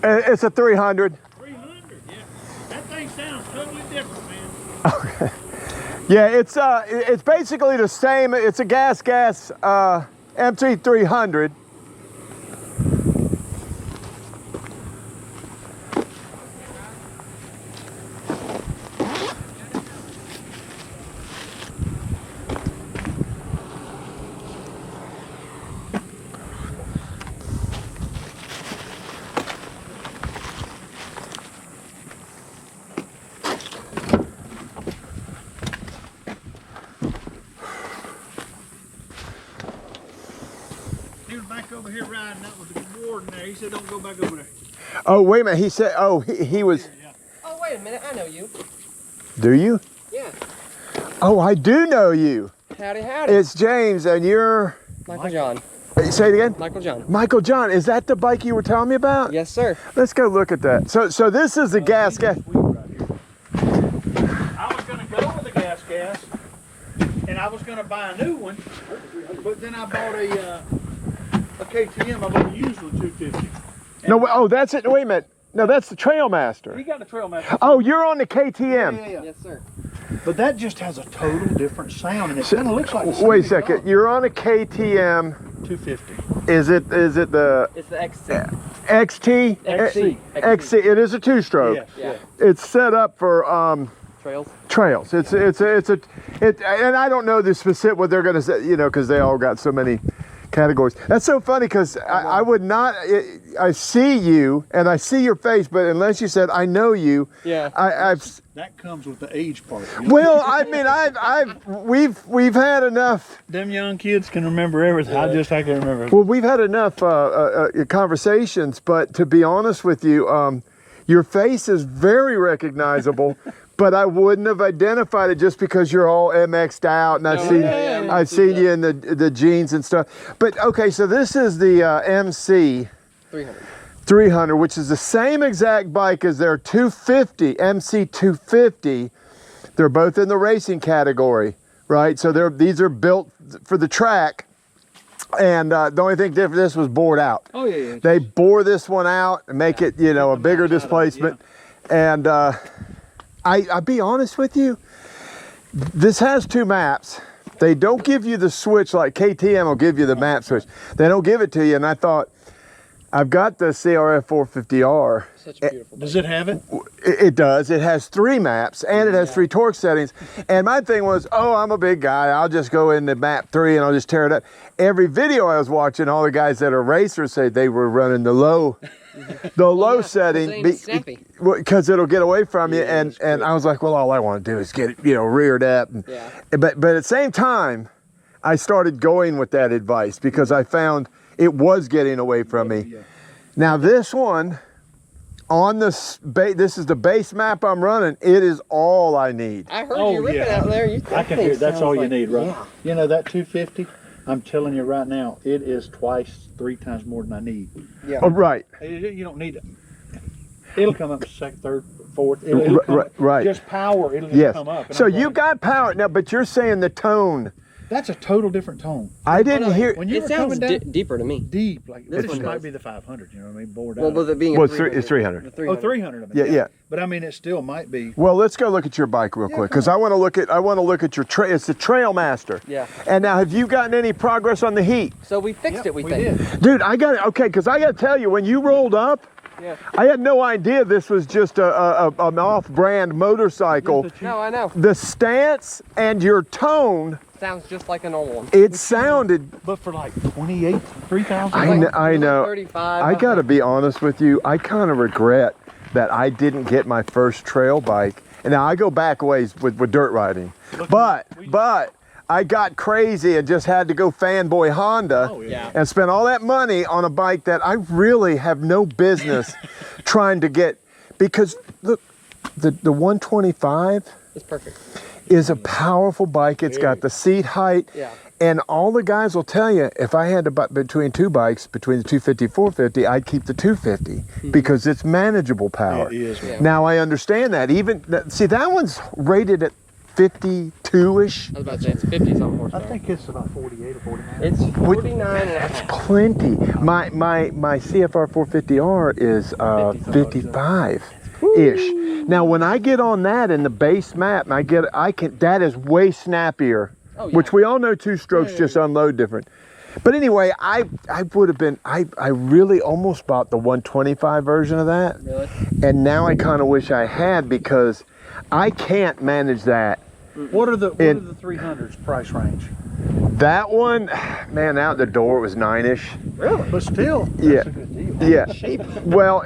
It's a 300. 300, yeah. That thing sounds totally different, man. Okay. Yeah, it's basically the same. It's a GasGas MT300. He was back over here riding up with the warden there. He said, don't go back over there. Oh, wait a minute. He said, oh, he was. Yeah. Oh, wait a minute. I know you. Do you? Yeah. Oh, I do know you. Howdy, howdy. It's James, and you're. Michael John. Say it again. Michael John. Michael John. Is that the bike you were telling me about? Yes, sir. Let's go look at that. So this is the GasGas. I was going to go with the GasGas, and I was going to buy a new one, but then I bought a KTM. I bought a used one, 250. No, oh, that's it. Wait a minute. No, that's the Trailmaster. He got the Trailmaster. Oh, you're on the KTM. Yeah. Yes, sir. But that just has a total different sound, and it kind of looks like the same Wait a second. car. You're on a KTM. 250. Is it the It's the XC. XT? XC. XC. It is a two-stroke. Yes, Yeah. yes. It's set up for Trails. trails. And I don't know the specific what they're going to say, you know, because they all got so many categories. That's so funny because I would not. I see you and I see your face, but unless you said I know you, Yeah. I've. That comes with the age part. You know? Well, I mean, we've had enough. Them young kids can remember everything. I can remember. Well, we've had enough conversations, but to be honest with you, your face is very recognizable. But I wouldn't have identified it just because you're all MX'd out, and I've seen you in the jeans and stuff. But okay, so this is the MC 300, which is the same exact bike as their 250, MC 250. They're both in the racing category, right? So these are built for the track. And the only thing different, this was bored out. Oh yeah. They bore this one out and make it, you know, a bigger displacement. And I'll be honest with you, this has two maps. They don't give you the switch like KTM will give you the map switch. They don't give it to you. And I thought, I've got the CRF 450R. Such a beautiful. Does it have it? It does. It has 3 maps and it has 3 torque settings. And my thing was, oh, I'm a big guy. I'll just go into map 3 and I'll just tear it up. Every video I was watching, all the guys that are racers say they were running the low. The low setting because it'll get away from you, and I was like, well, all I want to do is get it, you know, reared up. And, but at the same time, I started going with that advice because I found it was getting away from me. Now this one, on this is the base map I'm running. It is all I need. I heard you ripping out there. I can hear. That's all you need, right? Yeah. You know that 250. I'm telling you right now, it is 3 times more than I need. Yeah. Oh, right. You don't need it. It'll come up second, third, fourth. It'll come up. Right. Just power. It'll just come up. So you got power now, but you're saying the tone. That's a total different tone. I didn't hear. When you It were sounds coming down deeper to me. deep, like This this one might does. be the 500. You know what I mean? Bored Well, out. with it being Well, it's 300. The 300. Oh, 300 of it. Yeah. But I mean, it still might be. Well, let's go look at your bike real quick because I want to look at your it's the Trailmaster. Yeah. And now, have you gotten any progress on the heat? So we fixed it, we think. did. Dude, I got it. Okay, because I got to tell you, when you rolled up, Yeah. I had no idea this was just an off-brand motorcycle. No, I know. The stance and your tone, Sounds just like a normal one. it sounded. But for like 28, 3,000. I know. 35. I got to be honest with you. I kind of regret that I didn't get my first trail bike. And now I go back ways with dirt riding, but I got crazy and just had to go fanboy Honda and spend all that money on a bike that I really have no business trying to get, because look, the 125 It's perfect. is a powerful bike. It's got the seat height. Yeah. And all the guys will tell you, if I had to buy between 2 bikes, between the 250 450, I'd keep the 250 because it's manageable power. It is. Yeah. Now I understand that. See, that one's rated at 52-ish. I was about to say it's 50 something I horsepower. think it's about 48 or 49. It's 49 and a That's half. plenty. My CFR 450R is 55-ish. Now when I get on that in the base map, that is way snappier. Oh, yeah. Which we all know two strokes just unload different. But anyway, I really almost bought the 125 version of that. Really? And now I kind of wish I had, because I can't manage that. What are the 300s price range? That one, man, out the door it was 9-ish. Really? But still, that's Yeah. a good deal. Yeah. Well,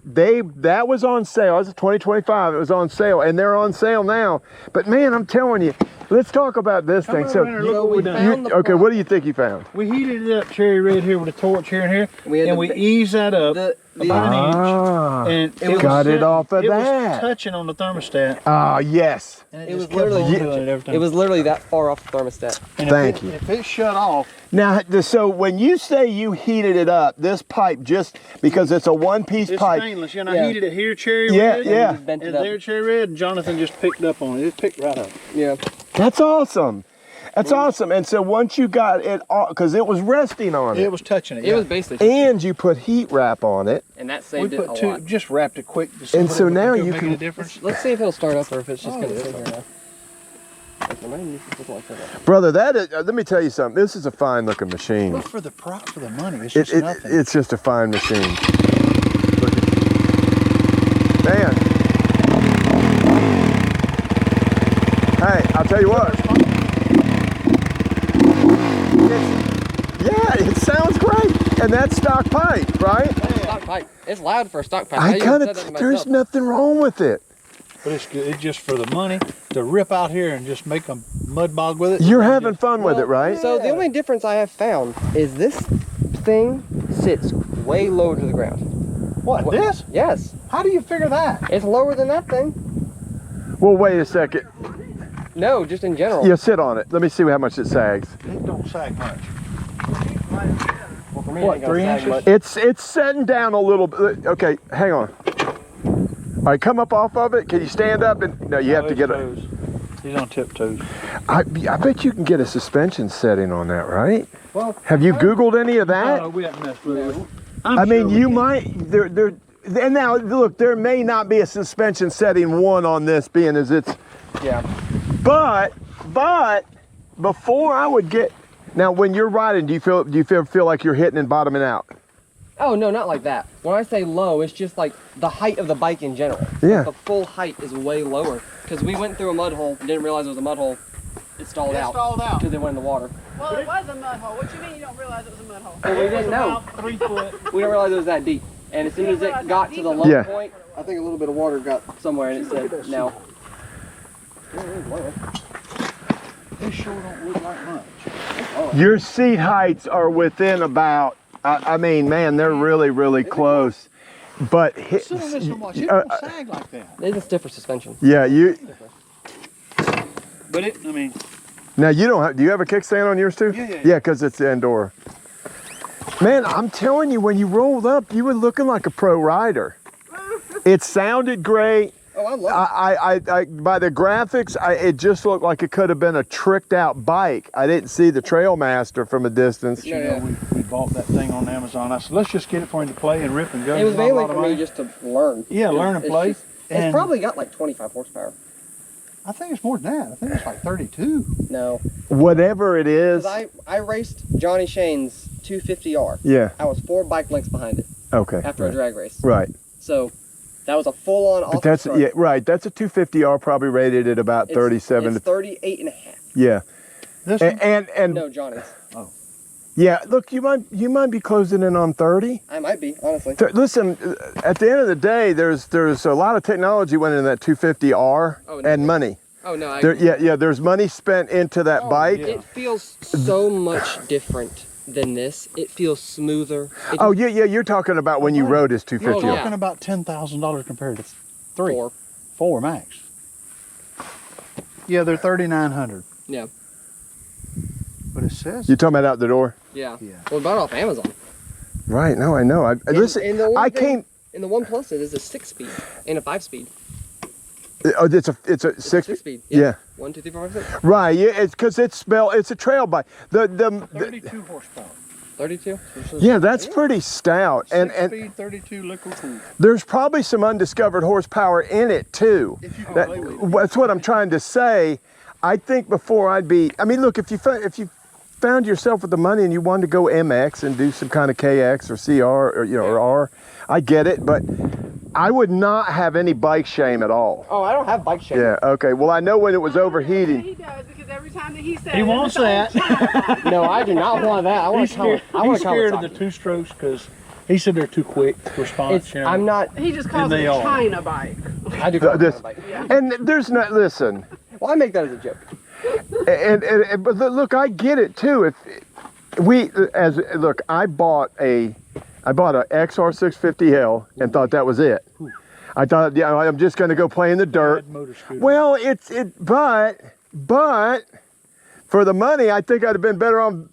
that was on sale. It was a 2025. It was on sale, and they're on sale now. But man, I'm telling you, let's talk about this thing. So, look what we done. okay, what do you think you found? We heated it up cherry red here with a torch here and here, and we eased that up about an inch, and got it off of it that. was touching on the thermostat. Ah, yes. And It was just kept on literally- doing everything. It was literally that far off the thermostat. And Thank you. If it shut off, Now, so when you say you heated it up, this pipe, just because it's a one-piece it's pipe. stainless. And I Yeah. heated it here cherry Yeah, red, yeah. Bent it and up. there cherry red, and Jonathan just picked up on it. It picked right up. Yeah. That's awesome. That's awesome. And so once you got it, because it was resting on it, It was touching it. It was basically, and you put heat wrap on it. and that We saved it a put two, lot. just wrapped it quick. To And so now you make can- a difference. Let's see if it'll start up or if it's just Oh, gonna yeah. sit there now. Like, mine used to look like that. Brother, that is, let me tell you something. This is a fine looking machine. Look for the money. It's just nothing. It's just a fine machine. Look at, man. Hey, I'll tell you what. Yeah, it sounds great. And that's stock pipe, right? Stock pipe. It's loud for a stock pipe. I even kind said that to of, there's myself. nothing wrong with it. But it's good. It's just for the money to rip out here and just make a mud bog with it. You're having fun with it, right? So the only difference I have found is this thing sits way low to the ground. What, this? Yes, How do you figure that? it's lower than that thing. Well, wait a second. No, just in general. Yeah, sit on it. Let me see how much it sags. It don't sag much. Well, for me, What, it ain't gonna 3 sag inches? much. It's setting down a little bit. Okay, hang on. All right, come up off of it. Can you stand up? And no, you have to get it. Toes. He's on tiptoes. I bet you can get a suspension setting on that, right? Well, Have you Googled any of that? no, we haven't messed with it. I mean, you might. And now look, there may not be a suspension setting one on this, being as it's. Yeah. But before I would get. Now, when you're riding, do you feel like you're hitting and bottoming out? Oh no, not like that. When I say low, it's just like the height of the bike in general. Yeah. Like the full height is way lower because we went through a mud hole, didn't realize it was a mud hole. It stalled out. out. Because they went in the water. Well, it was a mud hole. What you mean you don't realize it was a mud hole? Well, we didn't know. About 3 foot. We didn't realize it was that deep. And as soon as it got to the low Yeah. point, I think a little bit of water got somewhere and it said no. This sure don't look like much. Your seat heights are within about. I mean, man, they're really, really close. But Sit on this and watch. It don't sag like that. It's a stiffer suspension. yeah, But it, I mean, Now you don't have. Do you have a kickstand on yours too? Yeah. Yeah, because it's indoor. Man, I'm telling you, when you rolled up, you were looking like a pro rider. It sounded great. Oh, I love it. I by the graphics, it just looked like it could have been a tricked out bike. I didn't see the Trailmaster from a distance. you know, we bought that thing on Amazon. I said, let's just get it for him to play and rip and go. It was Not a mainly lot of for me money. just to learn. Yeah, learn and It's play. just- And It's probably got like 25 horsepower. I think it's more than that. I think it's like 32. No. Whatever it is. Because I raced Johnny Shane's 250R. Yeah. I was 4 bike lengths behind it Okay. after a right. drag race. Right. So that was a full-on off But that's start. yeah. Right. That's a 250R, probably rated at about 37 It's 38 and a half. Yeah. This one? And No, Johnny's. yeah. Look, you might be closing in on 30. I might be, honestly. Listen, at the end of the day, there's a lot of technology went into that 250R and money. Oh, no. There's money spent into that bike. It feels so much different than this. It feels smoother. It Oh yeah, you're talking about when you rode his You're 250R. yeah. talking about $10,000 compared to Four. four max. Yeah, they're 3,900. Yeah. But it says. You talking about out the door? Yeah. Yeah. Well, we bought it off Amazon. Right. No, I know. Listen, and the only I thing- came. And the One Plus it is a 6-speed and a 5-speed. Oh, it's a It's a six. six-speed. Yeah. 1, 2, 3, 4, 5, 6. Right. Yeah. It's because it's a trail bike. The 32 horsepower. 32. yeah, that's pretty stout. And Speed 32 liquid cooled. there's probably some undiscovered horsepower in it too. If you can play with it. That's what I'm trying to say. I think before I mean, look, if you found yourself with the money and you wanted to go MX and do some kind of KX or CR or or R, I get it, but I would not have any bike shame at all. Oh, I don't have bike shame. Yeah, okay. Well, I know when it was Yeah, overheating. he does, because every time that he says He wants that. No, I do not want that. I want He's to come. scared, I want he's to come. scared of the two strokes because he said they're too quick response. It's. You know? I'm not. He just calls And it they a are. China bike. I do call This- it a bike. And there's not, listen, Well, I make that as a joke. and but look, I get it too. If look, I bought a XR650L and thought that was it. I thought, yeah, I'm just going to go play in the dirt. Motor scooter. Well, but for the money, I think I'd have been better on.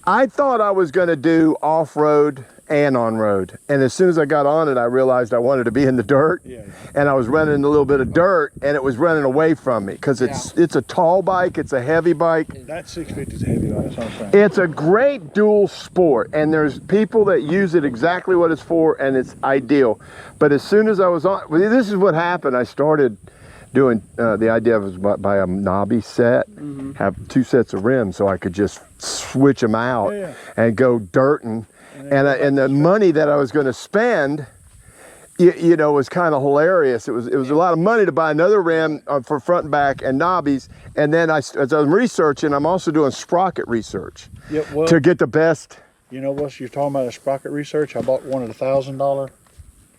I thought I was going to do off-road and on-road, and as soon as I got on it, I realized I wanted to be in the dirt. Yeah. And I was running a little bit of dirt, and it was running away from me because it's a tall bike, it's a heavy bike. That 650 is a heavy bike. That's what I'm saying. It's a great dual sport, and there's people that use it exactly what it's for, and it's ideal. But as soon as I was on, well, this is what happened. I started doing the idea was buy a knobby set, have 2 sets of rims, so I could just switch them out and go dirting. And the money that I was going to spend, you know, was kind of hilarious. It was a lot of money to buy another rim for front and back and knobbies. And then as I'm researching, I'm also doing sprocket research to get the best. You know what you're talking about? A sprocket research. I bought one at $1,000,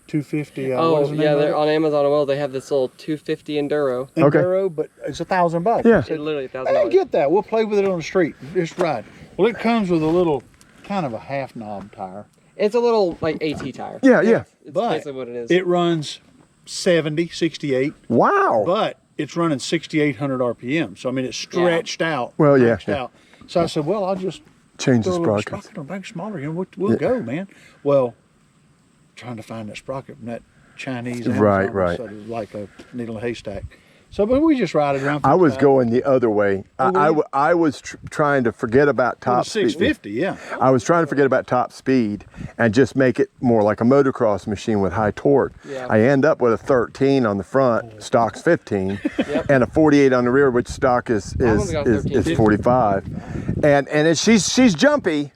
250. What Oh is the name yeah, of they're it? on Amazon as well. They have this little 250 Enduro. Okay. Enduro, but it's $1,000. Yeah. It's literally I didn't $1,000. get that. We'll play with it on the street. Just ride. Well, it comes with a little, kind of a half knob tire. It's a little like AT tire. Yeah, yeah. It's But basically what it is. It runs 70, 68, Wow. but it's running 6,800 RPM. So I mean, it's stretched out. Well, yeah, maxed out. So I said, well, I'll just Change the throw a little sprockets. sprocket on, make it smaller. You know, we'll go, man. Well, trying to find that sprocket from that Chinese Amazon Right, right. So it was like a needle in a haystack. So, but we just ride it around. I was going the other way. were I was trying to forget about top speed. 650, yeah. I was trying to forget about top speed and just make it more like a motocross machine with high torque. Yeah. I end up with a 13 on the front, stock's 15, and a 48 on the rear, which stock is one's got a 13. 45. And she's jumpy.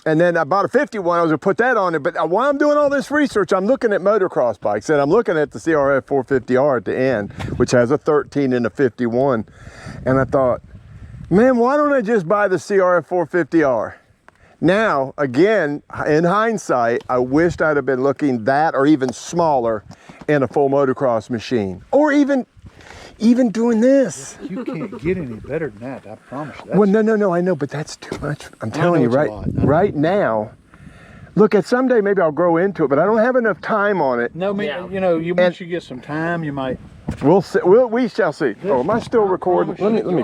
And then I bought a 51. I was gonna put that on it. But while I'm doing all this research, I'm looking at motocross bikes, and I'm looking at the CRF 450R at the end, which has a 13 and a 51. And I thought, man, why don't I just buy the CRF 450R? Now, again, in hindsight, I wished I'd have been looking that or even smaller in a full motocross machine, or even doing this. You can't get any better than that, I promise you. Well, no, I know, but that's too much. I'm telling you, it's a right, lot. right now. Look, at someday maybe I'll grow into it, but I don't have enough time on it. No, man, Yeah. you know, once you get some time, you might. We shall see. Oh, am I still recording? Let me